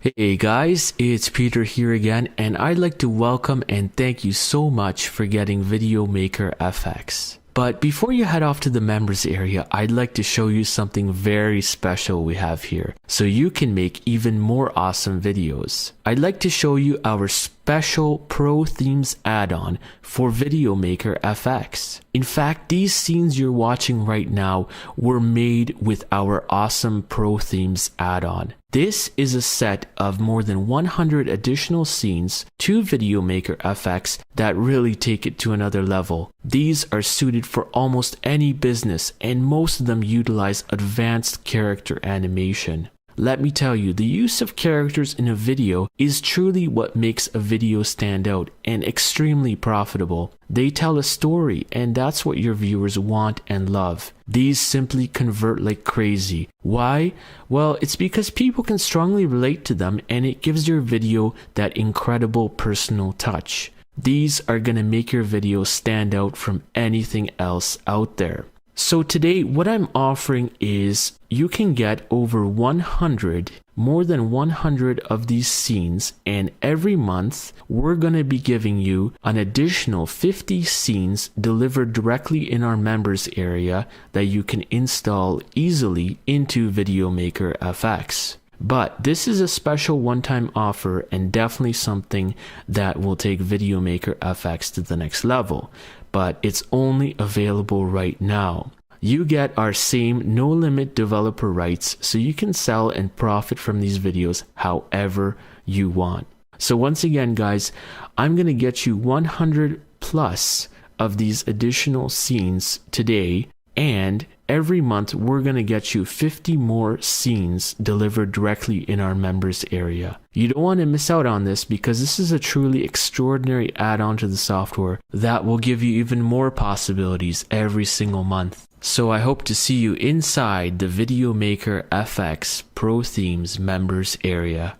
Hey guys, it's Peter here again, and I'd like to welcome and thank you so much for getting Video Maker FX. But before you head off to the members area, I'd like to show you something very special we have here, so you can make even more awesome videos. I'd like to show you our special Pro Themes add-on for Video Maker FX. In fact, these scenes you're watching right now were made with our awesome Pro Themes add-on. This is a set of more than 100 additional scenes to Video Maker FX that really take it to another level. These are suited for almost any business, and most of them utilize advanced character animation. Let me tell you, the use of characters in a video is truly what makes a video stand out and extremely profitable. They tell a story, and that's what your viewers want and love. These simply convert like crazy. Why? Well, it's because people can strongly relate to them, and it gives your video that incredible personal touch. These are gonna make your video stand out from anything else out there. So today, what I'm offering is you can get over more than 100 of these scenes, and every month we're going to be giving you an additional 50 scenes delivered directly in our members area that you can install easily into Video Maker FX. But this is a special one-time offer and definitely something that will take Video Maker FX to the next level. But it's only available right now. You get our same no-limit developer rights, so you can sell and profit from these videos however you want. So once again, guys, I'm going to get you 100 plus of these additional scenes today, and every month we're going to get you 50 more scenes delivered directly in our members area. You don't want to miss out on this because this is a truly extraordinary add-on to the software that will give you even more possibilities every single month. So I hope to see you inside the Video Maker FX Pro Themes members area.